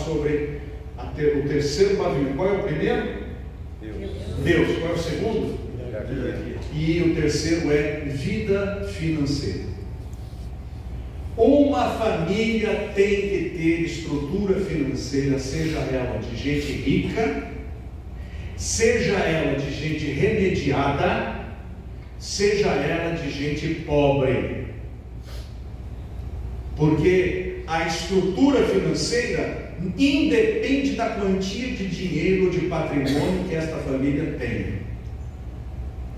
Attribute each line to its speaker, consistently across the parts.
Speaker 1: sobre o terceiro pavimento. Qual é o primeiro? Deus. Qual é o segundo? E o terceiro é vida financeira. Uma família tem que ter estrutura financeira, seja ela de gente rica, seja ela de gente remediada, seja ela de gente pobre. Porque a estrutura financeira independe da quantia de dinheiro ou de patrimônio que esta família tenha.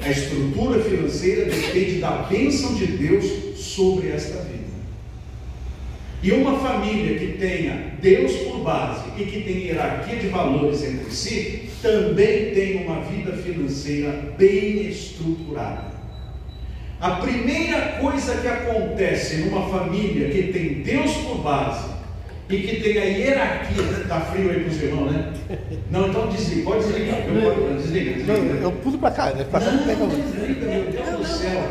Speaker 1: A estrutura financeira depende da bênção de Deus sobre esta vida. E uma família que tenha Deus por base e que tenha hierarquia de valores entre si, também tem uma vida financeira bem estruturada. A primeira coisa que acontece numa família que tem Deus por base e que tem a hierarquia, está frio aí para os irmãos, né? Não, então desliga, pode desligar, desliga.
Speaker 2: Não, eu pulo para cá, né?
Speaker 1: Desliga, meu Deus do céu,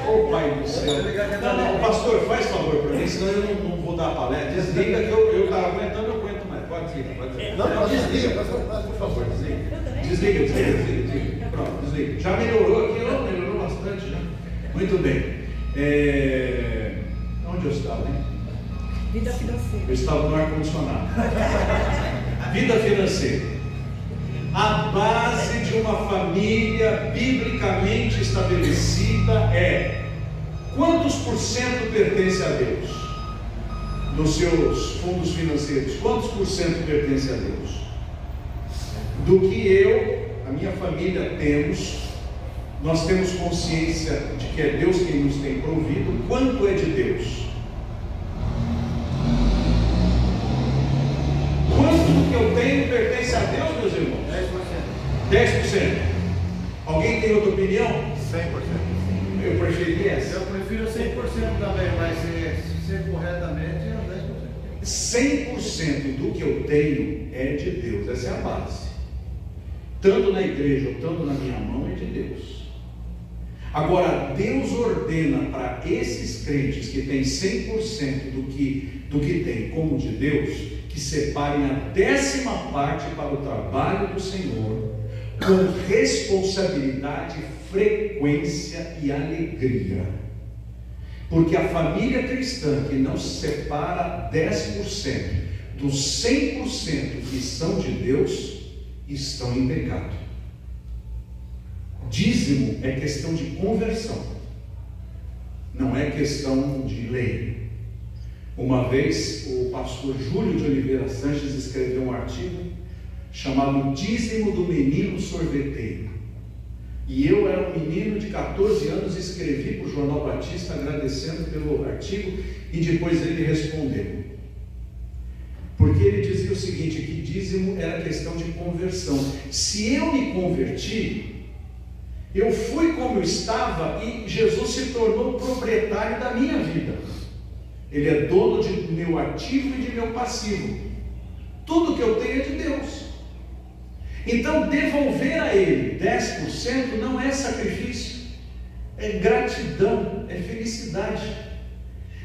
Speaker 1: ô Pai do céu. Não, pastor, faz favor para mim, senão eu não vou dar a palestra. Desliga que eu estava aguentando, eu aguento mais. Pode desligar. Não, desliga, por favor, desliga. Desliga. Pronto, desliga. Já melhorou aqui, melhorou bastante, né? Muito bem. Onde eu estava, hein?
Speaker 3: Vida financeira.
Speaker 1: Eu estava no ar-condicionado. Vida financeira. A base de uma família biblicamente estabelecida é: quantos por cento pertence a Deus? Dos seus fundos financeiros, quantos por cento pertence a Deus? Do que a minha família nós temos consciência de que é Deus quem nos tem provido. Quanto é de Deus? Quanto do que eu tenho pertence a Deus, meus irmãos? 10%. Alguém tem outra opinião?
Speaker 2: 100%.
Speaker 1: Eu prefiro essa.
Speaker 4: Eu prefiro 100% também, mas se ser corretamente é 10%.
Speaker 1: 100% do que eu tenho é de Deus. Essa é a base. Tanto na igreja ou tanto na minha mão é de Deus. Agora, Deus ordena para esses crentes que têm 100% do que tem como de Deus, que separem a 10ª parte para o trabalho do Senhor, com responsabilidade, frequência e alegria. Porque a família cristã que não separa 10% dos 100% que são de Deus, estão em pecado. Dízimo é questão de conversão, não é questão de lei. Uma vez o pastor Júlio de Oliveira Sanches escreveu um artigo chamado Dízimo do Menino Sorveteiro. E eu era um menino de 14 anos, escrevi para o Jornal Batista agradecendo pelo artigo, e depois ele respondeu. Porque ele dizia o seguinte, que dízimo era questão de conversão. Se eu me converti, eu fui como eu estava e Jesus se tornou proprietário da minha vida. Ele é dono de meu ativo e de meu passivo. Tudo que eu tenho é de Deus. Então devolver a Ele 10% não é sacrifício, é gratidão, é felicidade.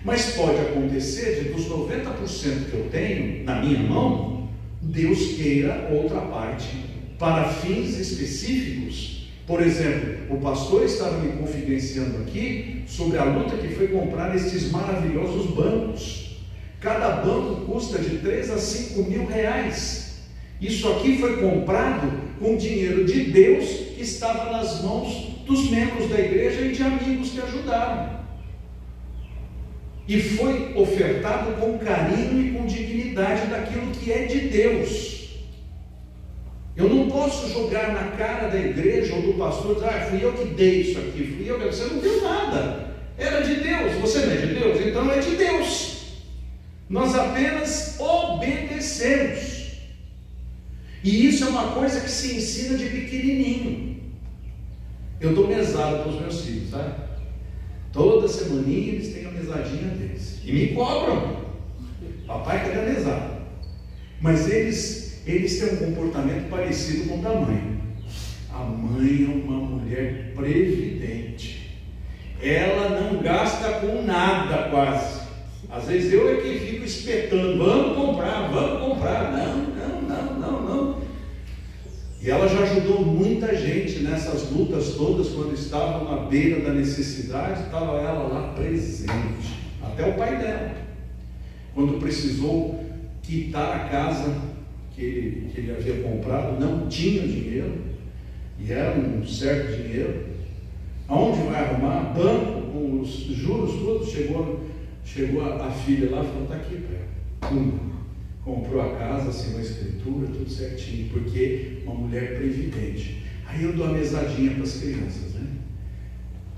Speaker 1: Mas pode acontecer de dos 90% que eu tenho na minha mão, Deus queira outra parte para fins específicos. Por exemplo, o pastor estava me confidenciando aqui sobre a luta que foi comprar esses maravilhosos bancos. Cada banco custa de 3 a 5 mil reais. Isso aqui foi comprado com dinheiro de Deus que estava nas mãos dos membros da igreja e de amigos que ajudaram. E foi ofertado com carinho e com dignidade daquilo que é de Deus. Eu não posso jogar na cara da igreja ou do pastor, dizer, fui eu que dei isso aqui, fui eu que... Você não deu nada, era de Deus. Você não é de Deus? Então é de Deus. Nós apenas obedecemos. E isso é uma coisa que se ensina de pequenininho. Eu dou mesada para os meus filhos, sabe? Toda semaninha eles têm a mesadinha deles e me cobram. Papai, cadê a mesada? Mas eles têm um comportamento parecido com o da mãe. A mãe é uma mulher previdente. Ela não gasta com nada quase. Às vezes eu é que fico espetando, vamos comprar. ajudou muita gente nessas lutas todas, quando estavam na beira da necessidade, estava ela lá presente, até o pai dela, quando precisou quitar a casa que ele havia comprado, não tinha dinheiro, e era um certo dinheiro. Aonde vai arrumar? Banco, com os juros todos. Chegou a filha lá e falou: está aqui, pai. Comprou a casa, assinou a escritura, tudo certinho, porque uma mulher previdente. Aí eu dou a mesadinha para as crianças, né?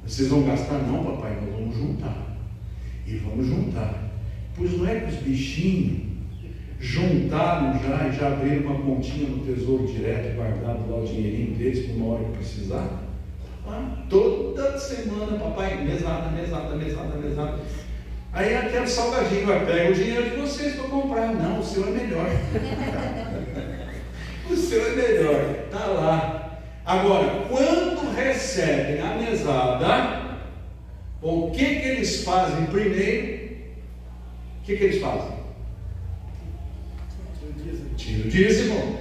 Speaker 1: Vocês vão gastar? Não, papai, nós vamos juntar. E vamos juntar. Pois não é que os bichinhos juntaram já e já abriram uma continha no Tesouro Direto, guardado lá o dinheirinho deles para uma hora que precisar? Toda semana, papai, mesada. Aí aquele salgadinho, vai pegar o dinheiro de vocês para comprar. Não, o seu é melhor. O seu é melhor, está lá. Agora, quando recebem a mesada, o que eles fazem primeiro? O que eles fazem? Tira o dízimo.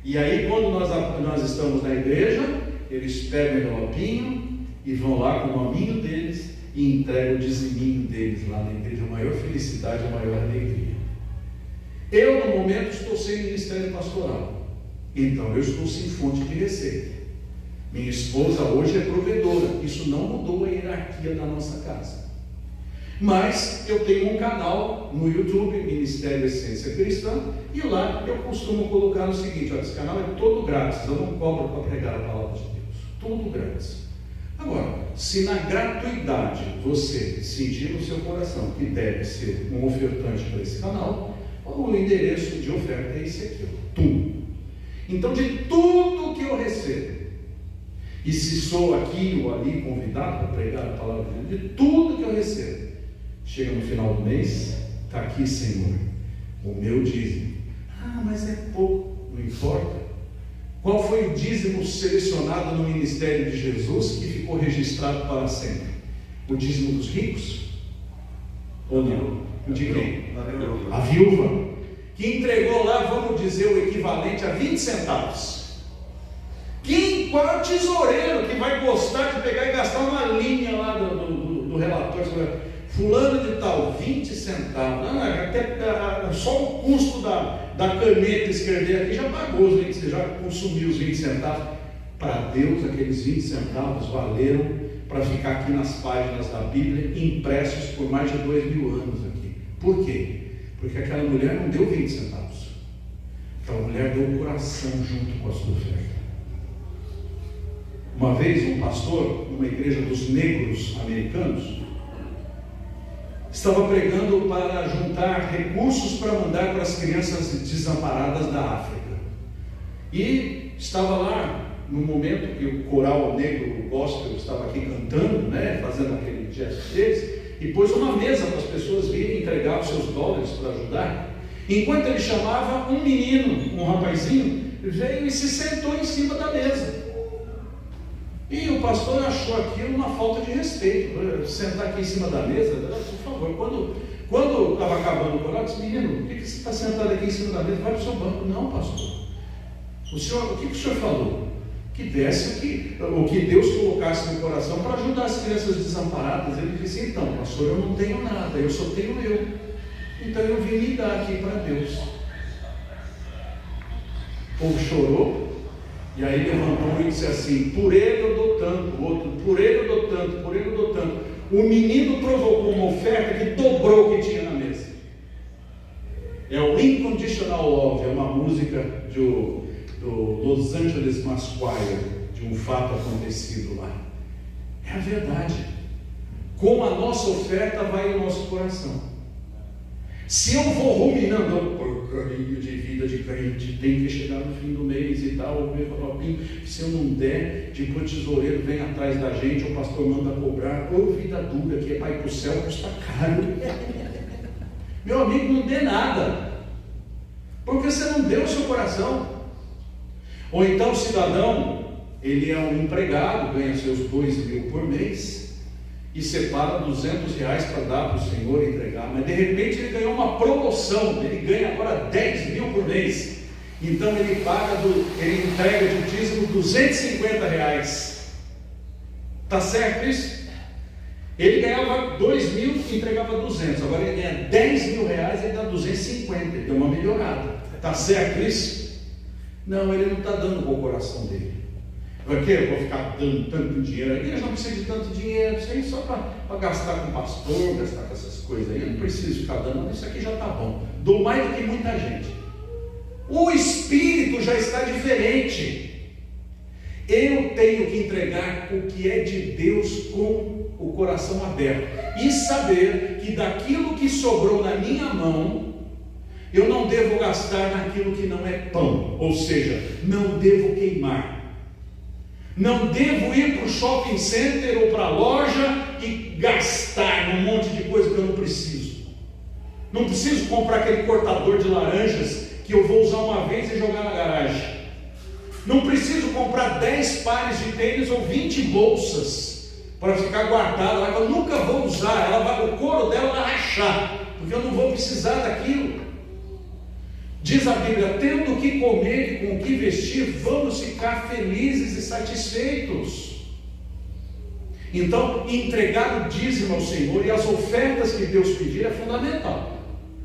Speaker 1: E aí, quando nós estamos na igreja, eles pegam o envelopinho e vão lá com o nominho deles e entregam o diziminho deles lá na igreja. A maior felicidade, a maior alegria. Eu, no momento, estou sem ministério pastoral, então eu estou sem fonte de receita. Minha esposa hoje é provedora. Isso não mudou a hierarquia da nossa casa. Mas eu tenho um canal no YouTube, Ministério Essência Cristã, e lá eu costumo colocar o seguinte: olha, esse canal é todo grátis, eu não cobro para pregar a palavra de Deus, tudo grátis. Agora, se na gratuidade você sentir no seu coração que deve ser um ofertante para esse canal, o endereço de oferta é esse aqui, tudo. Então, de tudo que eu recebo, e se sou aqui ou ali convidado para pregar a palavra de Deus, de tudo que eu recebo, chega no final do mês, está aqui, Senhor, o meu dízimo. Mas é pouco, não importa. Qual foi o dízimo selecionado no ministério de Jesus que ficou registrado para sempre? O dízimo dos ricos? Ou não? De quem? A viúva, que entregou lá, vamos dizer, o equivalente a 20 centavos. Qual é o tesoureiro que vai gostar de pegar e gastar uma linha lá do relatório? Fulano de tal, 20 centavos. Até só o custo da caneta escrever aqui já pagou os 20, você já consumiu os 20 centavos. Para Deus, aqueles 20 centavos valeram para ficar aqui nas páginas da Bíblia, impressos por mais de 2000 anos aqui. Por quê? Porque aquela mulher não deu 20 centavos. Aquela mulher deu o coração junto com a sua oferta. Uma vez um pastor, numa igreja dos negros americanos, estava pregando para juntar recursos para mandar para as crianças desamparadas da África. E estava lá no momento que o coral negro gospel estava aqui cantando, né, fazendo aquele gesto deles, e pôs uma mesa para as pessoas virem entregar os seus dólares para ajudar. Enquanto ele chamava, um menino, um rapazinho, veio e se sentou em cima da mesa. E o pastor achou aquilo uma falta de respeito. Sentar aqui em cima da mesa, por favor. Quando estava acabando o coral, eu disse: menino, por que você está sentado aqui em cima da mesa? Vai para o seu banco. Não, pastor. O que o senhor falou? Que desse o que Deus colocasse no coração para ajudar as crianças desamparadas. Ele disse: então, pastor, eu não tenho nada, eu só tenho eu. Então eu vim me dar aqui para Deus. O povo chorou. E aí levantou e disse assim: por ele eu dou tanto, o outro, por ele eu dou tanto, por ele eu dou tanto. O menino provocou uma oferta que dobrou o que tinha na mesa. É o Unconditional Love, é uma música do Los Angeles Mass Choir, de um fato acontecido lá. É a verdade. Com a nossa oferta vai o nosso coração. Se eu vou ruminando, porcaria de vida de crente, tem que chegar no fim do mês e tal, o meu papinho, se eu não der, tipo o tesoureiro vem atrás da gente, o pastor manda cobrar, vida dura, que é para ir para o céu custa caro. Meu amigo, não dê nada, porque você não deu o seu coração. Ou então o cidadão, ele é um empregado, ganha seus 2.000 por mês, e separa R$200 para dar para o Senhor entregar, mas de repente ele ganhou uma promoção, ele ganha agora 10.000 por mês, Então ele entrega de dízimo R$250. Está certo isso? Ele ganhava 2.000 e entregava 200. Agora ele ganha R$10.000 e dá 250. Ele deu uma melhorada. Está certo isso? Não, ele não está dando com o coração dele. Porque eu vou ficar dando tanto dinheiro. A igreja não precisa de tanto dinheiro. Isso aí só para gastar com pastor, gastar com essas coisas aí. Eu não preciso ficar dando. Isso aqui já está bom. Dou mais do que muita gente. O espírito já está diferente. Eu tenho que entregar o que é de Deus com o coração aberto e saber que daquilo que sobrou na minha mão, eu não devo gastar naquilo que não é pão, ou seja, não devo queimar. Não devo ir para o shopping center ou para a loja e gastar num monte de coisa que eu não preciso. Não preciso comprar aquele cortador de laranjas que eu vou usar uma vez e jogar na garagem. Não preciso comprar 10 pares de tênis ou 20 bolsas para ficar guardada lá, que eu nunca vou usar. O couro dela vai rachar, porque eu não vou precisar daquilo. Diz a Bíblia: tendo o que comer e com o que vestir, vamos ficar felizes e satisfeitos. Então, entregar o dízimo ao Senhor e as ofertas que Deus pedir é fundamental.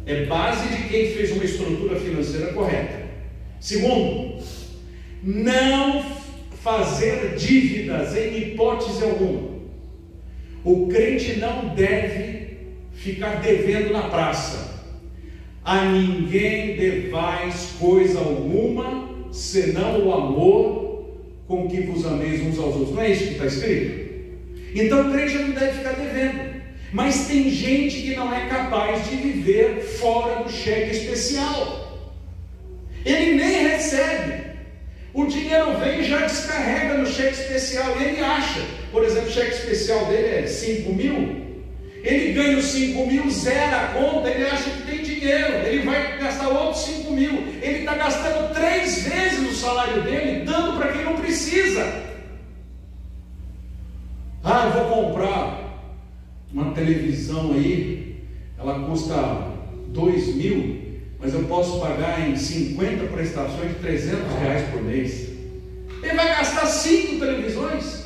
Speaker 1: É base de quem fez uma estrutura financeira correta. Segundo, não fazer dívidas em hipótese alguma. O crente não deve ficar devendo na praça. A ninguém devais coisa alguma, senão o amor com que vos ameis uns aos outros. Não é isso que está escrito? Então o crente não deve ficar devendo. Mas tem gente que não é capaz de viver fora do cheque especial. Ele nem recebe. O dinheiro vem e já descarrega no cheque especial. E ele acha, por exemplo, o cheque especial dele é 5.000. Ele ganha os 5.000, zera a conta, ele acha que tem dinheiro. Ele vai gastar outros 5.000. Ele está gastando 3 vezes o salário dele, dando para quem não precisa. Eu vou comprar uma televisão aí, ela custa 2.000, mas eu posso pagar em 50 prestações de R$300 por mês. Ele vai gastar 5 televisões,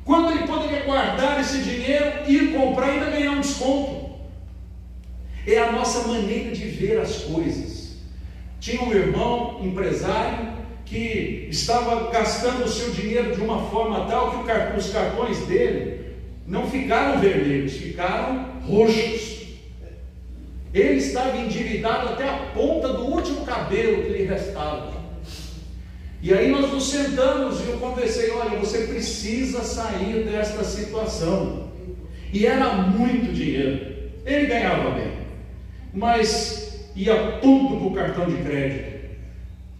Speaker 1: quando ele poderia guardar esse dinheiro, ir comprar e ainda ganhar um desconto. É a nossa maneira de ver as coisas. Tinha um irmão empresário que estava gastando o seu dinheiro de uma forma tal que os cartões dele não ficaram vermelhos, ficaram roxos. Ele estava endividado até a ponta do último cabelo que lhe restava. E aí nós nos sentamos e eu conversei: olha, você precisa sair desta situação. E era muito dinheiro. Ele ganhava bem, mas ia tudo para o cartão de crédito.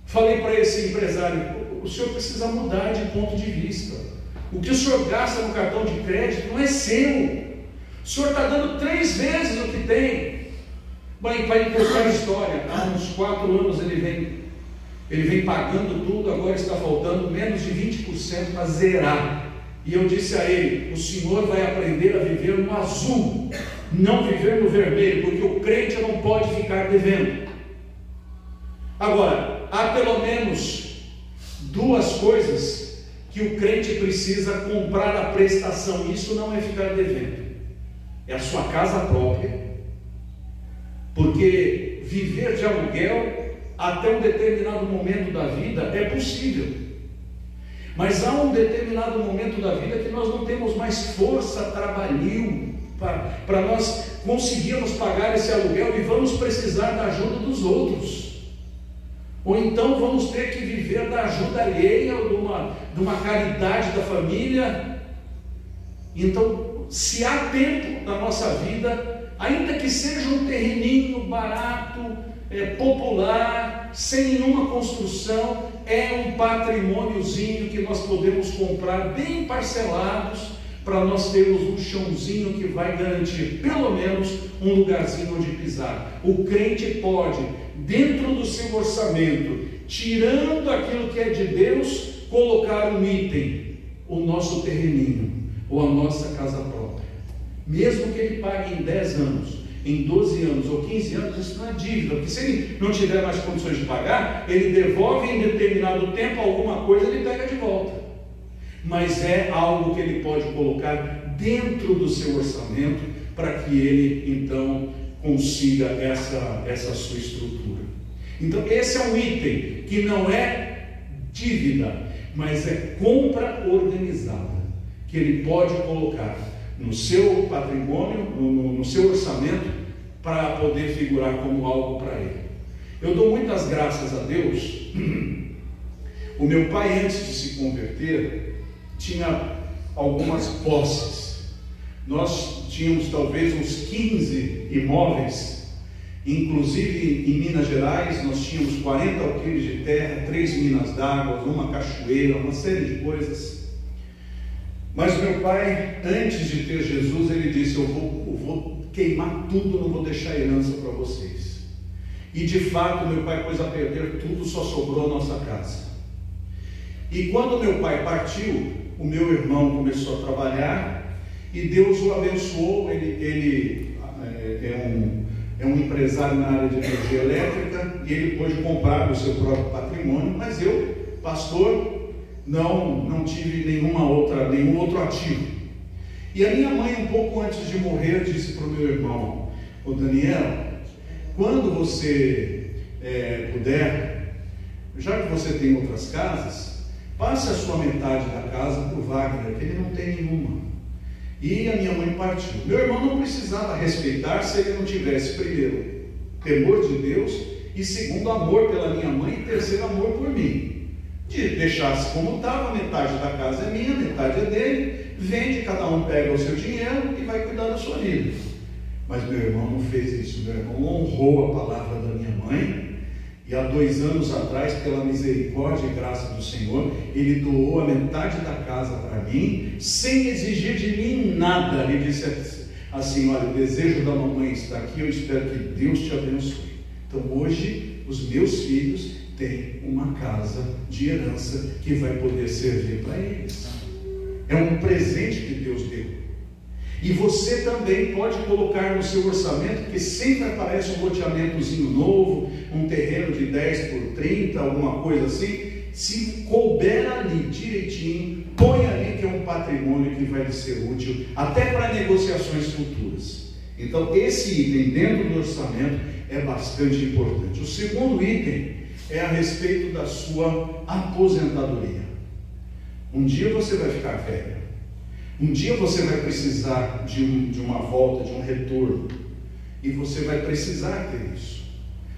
Speaker 1: Falei para esse empresário: o senhor precisa mudar de ponto de vista. O que o senhor gasta no cartão de crédito não é seu. O senhor está dando 3 vezes o que tem. Bem, para encurtar a história, há uns 4 anos ele vem pagando tudo, agora está faltando menos de 20% para zerar. E eu disse a ele: o senhor vai aprender a viver no azul, não viver no vermelho, porque o crente não pode ficar devendo. Agora, há pelo menos 2 coisas que o crente precisa comprar a prestação. Isso não é ficar devendo, é a sua casa própria, porque viver de aluguel até um determinado momento da vida é possível, mas há um determinado momento da vida que nós não temos mais força trabalhil para nós conseguirmos pagar esse aluguel e vamos precisar da ajuda dos outros. Ou então vamos ter que viver da ajuda alheia, ou de uma caridade da família. Então, se há tempo na nossa vida, ainda que seja um terreninho barato, popular, sem nenhuma construção, é um patrimôniozinho que nós podemos comprar bem parcelados, para nós termos um chãozinho que vai garantir pelo menos um lugarzinho onde pisar. O crente pode, dentro do seu orçamento, tirando aquilo que é de Deus, colocar um item: o nosso terreninho ou a nossa casa própria. Mesmo que ele pague em 10 anos, em 12 anos ou 15 anos, isso não é dívida, porque se ele não tiver mais condições de pagar, ele devolve em determinado tempo alguma coisa, ele pega de volta. Mas é algo que ele pode colocar dentro do seu orçamento para que ele então consiga essa sua estrutura. Então esse é um item que não é dívida, mas é compra organizada, que ele pode colocar no seu patrimônio, no seu orçamento, para poder figurar como algo para ele. Eu dou muitas graças a Deus. O meu pai, antes de se converter, tinha algumas posses. Nós tínhamos talvez uns 15 imóveis, inclusive em Minas Gerais nós tínhamos 40 alqueires de terra, 3 minas d'água, uma cachoeira, uma série de coisas. Mas meu pai, antes de ter Jesus, ele disse: eu vou queimar tudo, não vou deixar herança para vocês. E de fato meu pai pôs a perder tudo, só sobrou a nossa casa. E quando meu pai partiu, o meu irmão começou a trabalhar e Deus o abençoou. Ele é um empresário na área de energia elétrica e ele pôde comprar o seu próprio patrimônio, mas eu, pastor, não tive nenhum outro ativo. E a minha mãe, um pouco antes de morrer, disse para o meu irmão: ô Daniel, quando você puder, já que você tem outras casas, passe a sua metade da casa para o Wagner, que ele não tem nenhuma. E a minha mãe partiu. Meu irmão não precisava respeitar se ele não tivesse, primeiro, temor de Deus, e segundo, amor pela minha mãe, e terceiro, amor por mim. De deixasse como estava, metade da casa é minha, metade é dele, vende, cada um pega o seu dinheiro e vai cuidar da sua vida. Mas meu irmão não fez isso. Meu irmão honrou a palavra da minha mãe, e há 2 anos atrás, pela misericórdia e graça do Senhor, ele doou a metade da casa para mim, sem exigir de mim nada. Ele disse assim: olha, o desejo da mamãe está aqui, eu espero que Deus te abençoe. Então hoje os meus filhos têm uma casa de herança que vai poder servir para eles. É um presente que Deus deu. E você também pode colocar no seu orçamento, porque sempre aparece um loteamentozinho novo, um terreno de 10 por 30, alguma coisa assim. Se couber ali direitinho, põe ali, que é um patrimônio que vai lhe ser útil até para negociações futuras. Então esse item dentro do orçamento é bastante importante. O segundo item é a respeito da sua aposentadoria. Um dia você vai ficar velho. Um dia você vai precisar de uma volta, de um retorno. E você vai precisar ter isso.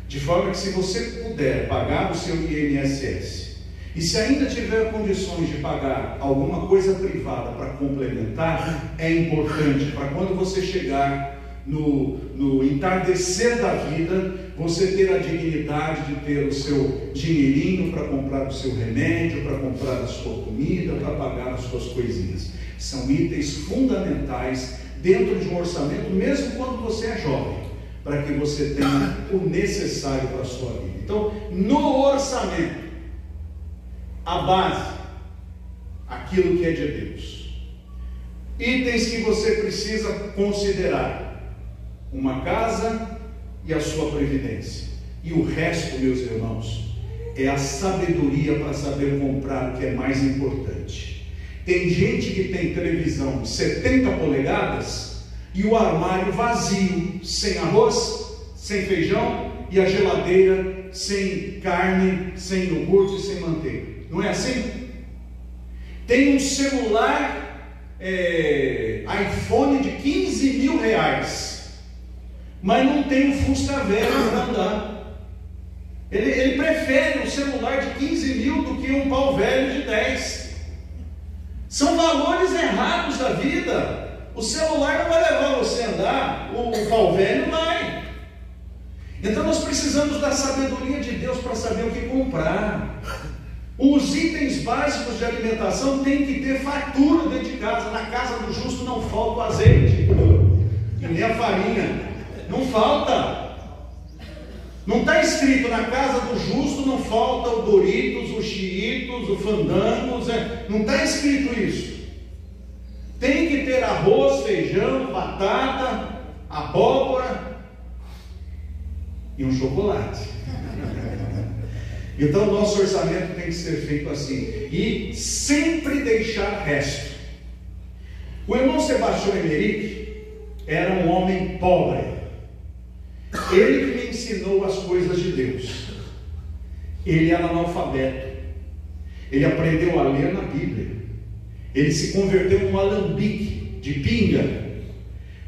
Speaker 1: De forma que, se você puder pagar o seu INSS, e se ainda tiver condições de pagar alguma coisa privada para complementar, é importante para quando você chegar no entardecer da vida, você ter a dignidade de ter o seu dinheirinho para comprar o seu remédio, para comprar a sua comida, para pagar as suas coisinhas. São itens fundamentais dentro de um orçamento, mesmo quando você é jovem, para que você tenha o necessário para a sua vida. Então, no orçamento, a base, aquilo que é de Deus. Itens que você precisa considerar: uma casa e a sua previdência. E o resto, meus irmãos, é a sabedoria para saber comprar o que é mais importante. Tem gente que tem televisão de 70 polegadas e o armário vazio, sem arroz, sem feijão, e a geladeira sem carne, sem iogurte, sem manteiga. Não é assim? Tem um celular iPhone de 15 mil reais, mas não tem um Fusca velho para andar. Ele prefere um celular de 15 mil do que um pau velho de 10. São valores errados da vida. O celular não vai levar você a andar, o pau velho vai. Então nós precisamos da sabedoria de Deus para saber o que comprar. Os itens básicos de alimentação têm que ter fartura dentro de casa. Na casa do justo não falta o azeite e nem a farinha. Não falta. Não está escrito: na casa do justo não falta o Doritos, o Cheetos, o Fandangos. Não está escrito isso. Tem que ter arroz, feijão, batata, abóbora. e um chocolate. Então, o nosso orçamento tem que ser feito assim. E sempre deixar resto. O irmão Sebastião Emerick era um homem pobre. Ele que me ensinou as coisas de Deus. Ele era analfabeto. Ele aprendeu a ler na Bíblia. Ele se converteu num alambique de pinga.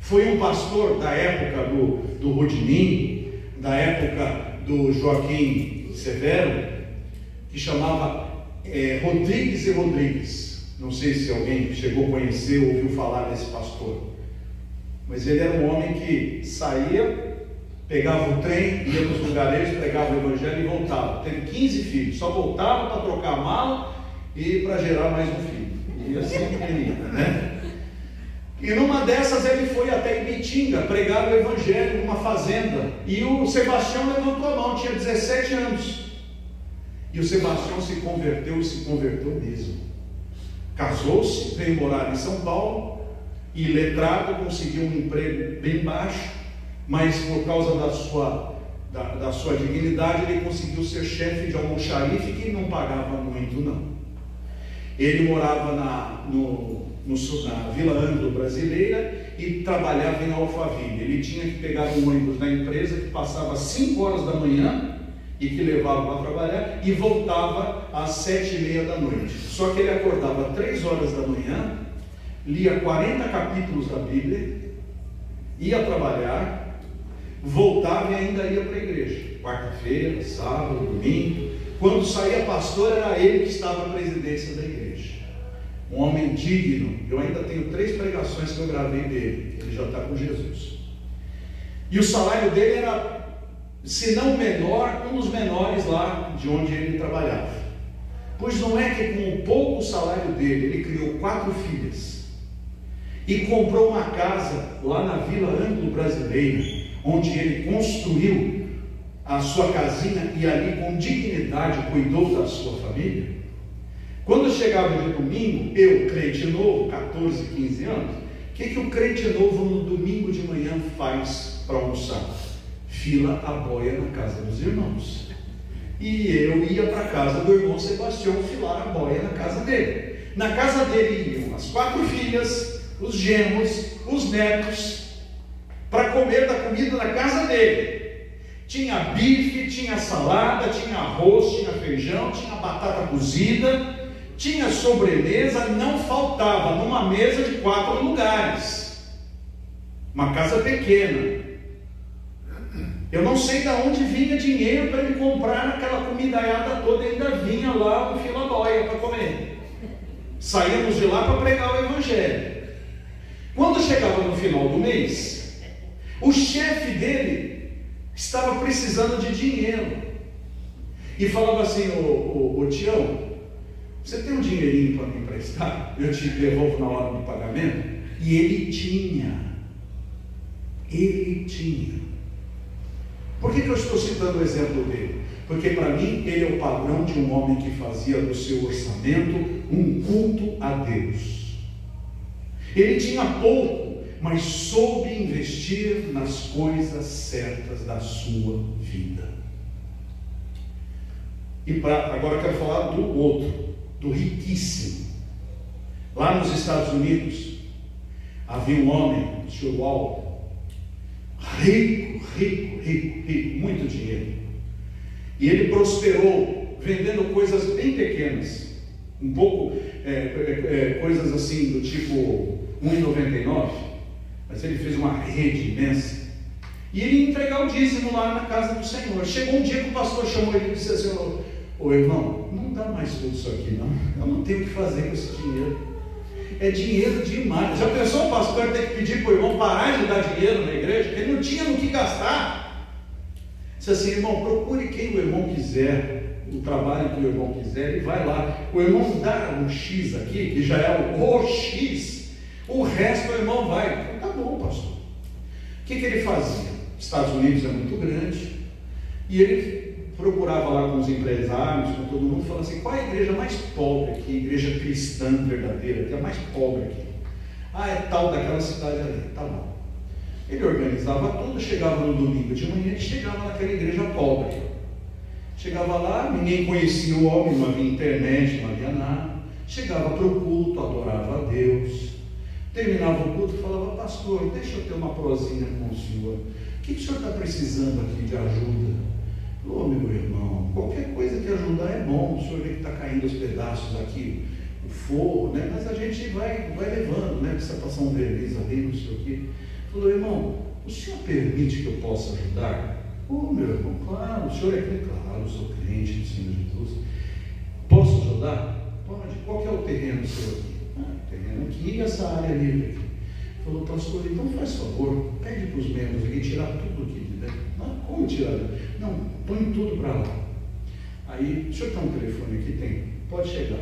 Speaker 1: Foi um pastor da época do Rodinim, da época do Joaquim Severo, que chamava Rodrigues e Rodrigues. Não sei se alguém chegou a conhecer ou ouviu falar desse pastor, mas ele era um homem que saía, pegava o trem, ia para os lugares, pregava o evangelho e voltava. Teve 15 filhos, só voltava para trocar a mala e para gerar mais um filho. E assim ele ia, né? E numa dessas ele foi até Ibitinga pregar o evangelho numa fazenda. E o Sebastião levantou a mão, tinha 17 anos. E o Sebastião se converteu mesmo. Casou-se, veio morar em São Paulo, e letrado, conseguiu um emprego bem baixo, mas por causa da sua dignidade, ele conseguiu ser chefe de almoxarife, que não pagava muito não. Ele morava na Vila Anglo-Brasileira e trabalhava em Alphaville. Ele tinha que pegar um ônibus da empresa que passava às 5 horas da manhã e que levava para trabalhar e voltava às 7h30 da noite. Só que ele acordava às 3 horas da manhã, lia 40 capítulos da Bíblia, ia trabalhar, voltava e ainda ia para a igreja. Quarta-feira, sábado, domingo. Quando saía pastor, era ele que estava à presidência da igreja. Um homem digno. Eu ainda tenho 3 pregações que eu gravei dele. Ele já está com Jesus. E o salário dele era, se não menor, um dos menores lá de onde ele trabalhava. Pois não é que com o pouco salário dele, ele criou 4 filhas e comprou uma casa lá na Vila Anglo-Brasileira, onde ele construiu a sua casinha e ali com dignidade cuidou da sua família. Quando chegava de domingo, eu, crente novo, 14, 15 anos, o que o crente novo no domingo de manhã faz para almoçar? Fila a boia na casa dos irmãos. E eu ia para a casa do irmão Sebastião filar a boia na casa dele. Na casa dele iam as 4 filhas, os genros, os netos, para comer da comida da casa dele. Tinha bife, tinha salada, tinha arroz, tinha feijão, tinha batata cozida, tinha sobremesa, não faltava numa mesa de 4 lugares. Uma casa pequena. Eu não sei de onde vinha dinheiro para ele comprar aquela comidaiada toda, ainda vinha lá no Filadóia para comer. Saíamos de lá para pregar o evangelho. Quando chegava no final do mês, o chefe dele estava precisando de dinheiro e falava assim: ô Tião, você tem um dinheirinho para me emprestar? Eu te devolvo na hora do pagamento. E ele tinha. Por que eu estou citando o exemplo dele? Porque para mim ele é o padrão de um homem que fazia do seu orçamento um culto a Deus. Ele tinha pouco, mas soube investir nas coisas certas da sua vida. E agora eu quero falar do outro, do riquíssimo. Lá nos Estados Unidos havia um homem, o Sr. Wall, rico, muito dinheiro. E ele prosperou vendendo coisas bem pequenas, um pouco, coisas assim do tipo R$1,99, mas ele fez uma rede imensa. E ele ia entregar o dízimo lá na casa do Senhor. Chegou um dia que o pastor chamou ele e disse assim: ô irmão, não dá mais tudo isso aqui não, eu não tenho o que fazer com esse dinheiro. É dinheiro demais. Já pensou o pastor ter que pedir para o irmão parar de dar dinheiro na igreja? Ele não tinha no que gastar. Disse assim: irmão, procure quem o irmão quiser, o trabalho que o irmão quiser, e vai lá. O irmão dá um X aqui, que já é o X, o resto o irmão vai. Tá bom, pastor. O que ele fazia? Estados Unidos é muito grande, e ele procurava lá com os empresários, com todo mundo, falando assim: qual é a igreja mais pobre aqui, igreja cristã verdadeira, que é a mais pobre aqui? Ah, é tal daquela cidade ali. Tá bom. Ele organizava tudo, chegava no domingo de manhã, ele chegava naquela igreja pobre. Chegava lá, ninguém conhecia o homem, não havia internet, não havia nada. Chegava para o culto, adorava a Deus. Terminava o culto e falava: pastor, deixa eu ter uma prosinha com o senhor. O que o senhor está precisando aqui de ajuda? Ô, meu irmão, qualquer coisa que ajudar é bom. O senhor vê que está caindo os pedaços aqui, o forro, né? Mas a gente vai levando, né? Precisa passar um verniz ali, não sei o quê. Falou: irmão, o senhor permite que eu possa ajudar? Ô, meu irmão, claro, o senhor é crente? Claro, eu sou crente do Senhor Jesus. Posso ajudar? Pode. Qual que é o terreno seu aqui? O terreno aqui e essa área livre aqui. Falou: pastor, então faz favor, pede para os membros aqui tirar tudo aqui de dentro. Não, como tirar? Não, põe tudo para lá. Aí, o senhor tem um telefone aqui? Tem. Pode chegar.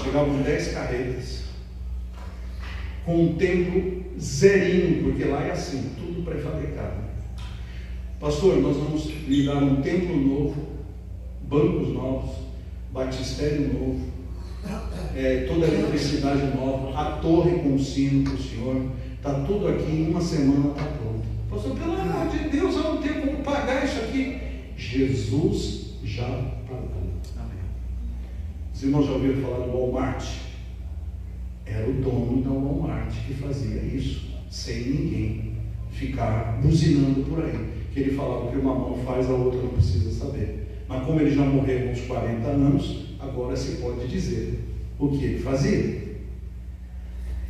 Speaker 1: Chegavam 10 carretas com um templo zerinho, porque lá é assim, tudo pré-fabricado. Pastor, nós vamos lhe dar um templo novo, bancos novos, batistério novo, toda a eletricidade nova, a torre com sino para o senhor, está tudo aqui, em uma semana está pronto. Pastor, pelo amor de Deus, eu não tenho como pagar isso aqui. Jesus já pagou. Amém. Os irmãos já ouviram falar do Walmart? Era o dono da Walmart que fazia isso, sem ninguém ficar buzinando por aí. Que ele falava que uma mão faz, a outra não precisa saber. Mas como ele já morreu uns 40 anos, agora se pode dizer o que ele fazia.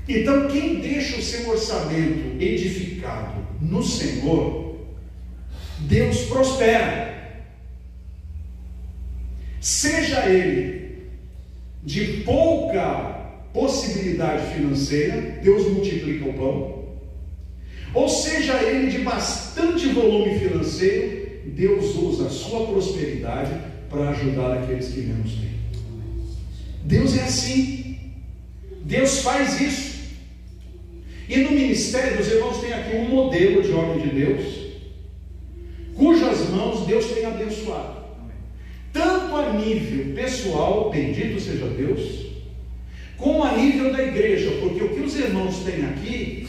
Speaker 1: Então, quem deixa o seu orçamento edificado no Senhor, Deus prospera. Seja ele de pouca possibilidade financeira, Deus multiplica o pão. Ou seja ele de bastante volume financeiro, Deus usa a sua prosperidade para ajudar aqueles que menos têm. Deus é assim. Deus faz isso. E no ministério, os irmãos têm aqui um modelo de homem de Deus, cujas mãos Deus tem abençoado. Tanto a nível pessoal, bendito seja Deus, como a nível da igreja, porque o que os irmãos têm aqui,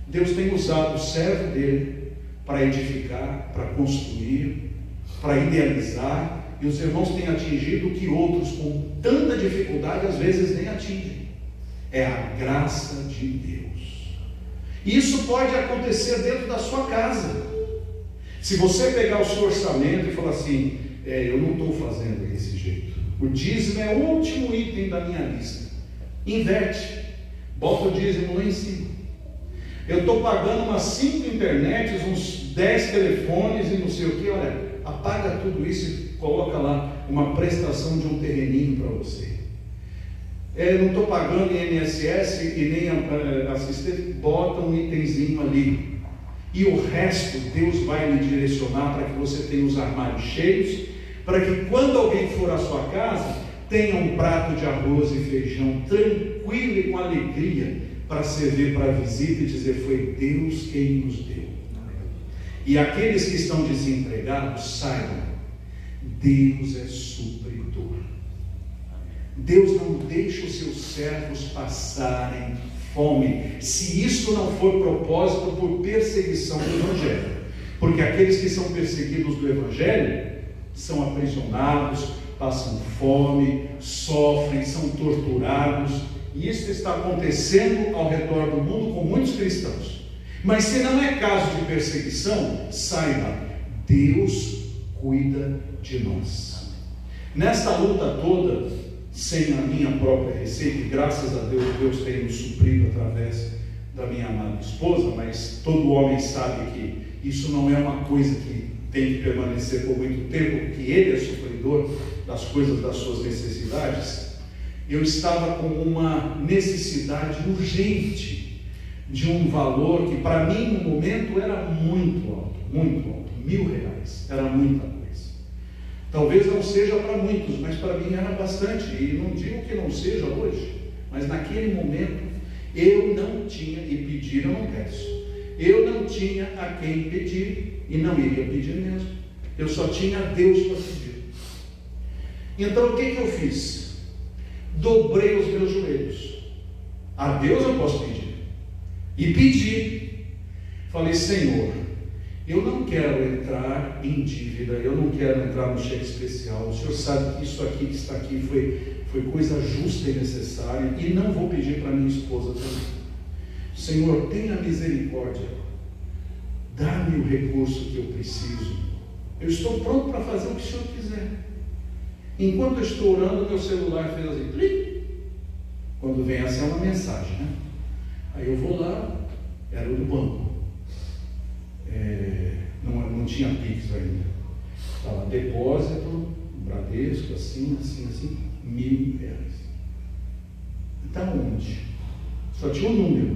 Speaker 1: Deus tem usado o servo dele para edificar, para construir, para idealizar, e os irmãos têm atingido o que outros com tanta dificuldade às vezes nem atingem. É a graça de Deus. Isso pode acontecer dentro da sua casa. Se você pegar o seu orçamento e falar assim: eu não estou fazendo desse jeito, o dízimo é o último item da minha lista, inverte, bota o dízimo lá em cima. Eu estou pagando umas 5 internets, uns 10 telefones e não sei o que. Olha, apaga tudo isso e coloca lá uma prestação de um terreninho para você. Não estou pagando INSS e nem assistente, bota um itemzinho ali. E o resto Deus vai lhe direcionar para que você tenha os armários cheios, para que quando alguém for à sua casa, tenha um prato de arroz e feijão tranquilo e com alegria, para servir para a visita e dizer: foi Deus quem nos deu. E aqueles que estão desempregados, saibam, Deus é supridor. Deus não deixa os seus servos passarem fome, se isso não for propósito por perseguição do Evangelho. Porque aqueles que são perseguidos do Evangelho são aprisionados, passam fome, sofrem, são torturados. E isso está acontecendo ao redor do mundo com muitos cristãos. Mas se não é caso de perseguição, saiba, Deus cuida de nós. Nesta luta toda, sem a minha própria receita, e graças a Deus, Deus tem nos suprido através da minha amada esposa, mas todo homem sabe que isso não é uma coisa que tem que permanecer por muito tempo, porque Ele é supridor das coisas, das suas necessidades. Eu estava com uma necessidade urgente de um valor que para mim no momento era muito alto, R$1.000, era muita coisa. Talvez não seja para muitos, mas para mim era bastante, e não digo que não seja hoje, mas naquele momento eu não tinha, e pedir eu não peço, eu não tinha a quem pedir, e não iria pedir mesmo, eu só tinha a Deus para pedir. Então o que eu fiz? Dobrei os meus joelhos. A Deus eu posso pedir. E pedi. Falei: Senhor, eu não quero entrar em dívida, eu não quero entrar no cheque especial. O Senhor sabe que isso aqui que está aqui foi coisa justa e necessária, e não vou pedir para minha esposa também. Senhor, tenha misericórdia, dá-me o recurso que eu preciso. Eu estou pronto para fazer o que o Senhor quiser. Enquanto eu estou orando, meu celular fez assim, clique. Quando vem essa é uma mensagem, né? Aí eu vou lá, era o do banco. Não tinha Pix ainda. Estava depósito, Bradesco, assim, R$1.000. Está onde? Só tinha um número.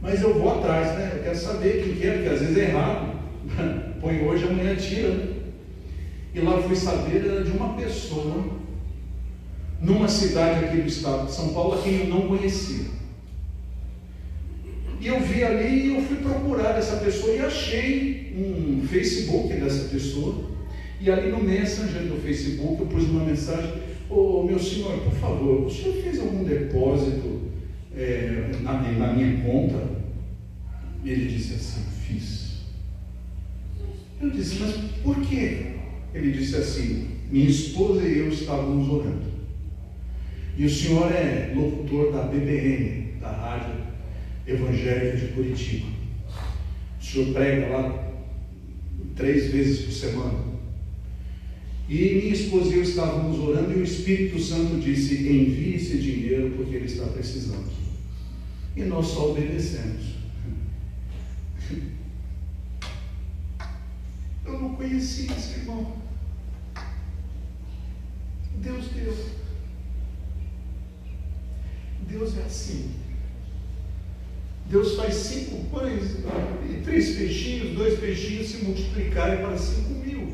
Speaker 1: Mas eu vou atrás, né? Eu quero saber quem que é, porque às vezes é errado. Põe hoje, amanhã tira, né? E lá fui saber, era de uma pessoa numa cidade aqui do estado de São Paulo, a quem eu não conhecia. E eu vi ali e eu fui procurar essa pessoa e achei um Facebook dessa pessoa. E ali no Messenger do Facebook eu pus uma mensagem: ô meu senhor, por favor, o senhor fez algum depósito na minha conta? E ele disse assim: fiz. Eu disse: mas por quê? Ele disse assim: minha esposa e eu estávamos orando. E o senhor é locutor da BBN, da Rádio Evangélica de Curitiba. O senhor prega lá 3 vezes por semana. E minha esposa e eu estávamos orando e o Espírito Santo disse: envie esse dinheiro porque ele está precisando. E nós só obedecemos. Eu não conhecia esse irmão. Deus deu. Deus é assim. Deus faz 5 pães e 3 peixinhos, 2 peixinhos se multiplicarem para 5.000.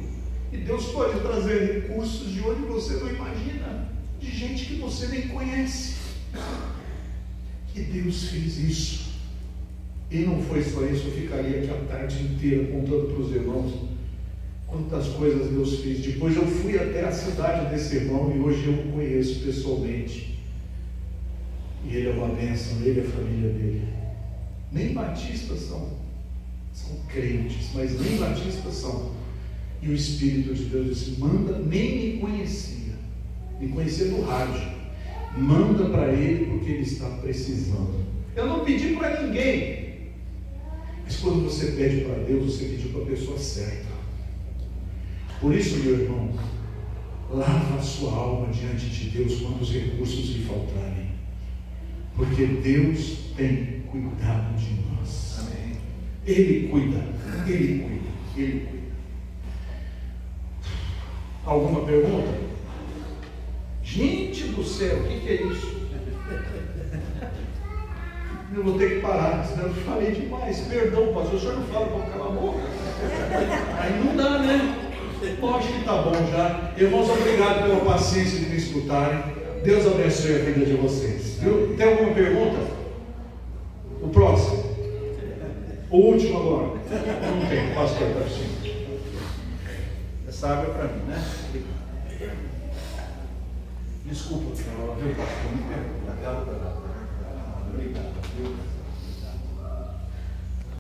Speaker 1: E Deus pode trazer recursos de onde você não imagina, de gente que você nem conhece. E Deus fez isso. E não foi só isso, eu ficaria aqui a tarde inteira contando para os irmãos quantas coisas Deus fez. Depois eu fui até a cidade desse irmão e hoje eu o conheço pessoalmente. E ele é uma bênção, ele e a família dele. Nem batistas são crentes, mas nem batistas são. E o Espírito de Deus disse: manda, nem me conhecia no rádio, manda para ele porque ele está precisando. Eu não pedi para ninguém, mas quando você pede para Deus, você pediu para a pessoa certa. Por isso, meu irmão, lava a sua alma diante de Deus quando os recursos lhe faltarem, porque Deus tem cuidado de nós. Amém. Ele cuida. Alguma pergunta? Gente do céu, o que é isso? Eu vou ter que parar, senão eu falei demais. Perdão, pastor, o senhor não fala para calar a boca? Aí não dá, né? Eu acho que está bom já. Irmãos, obrigado pela paciência de me escutarem. Deus abençoe a vida de vocês. Viu? Tem alguma pergunta? O próximo? O último agora? Não tem, pastor Tarcísio. Essa água é para mim, né? Desculpa, viu, pastor? Obrigado.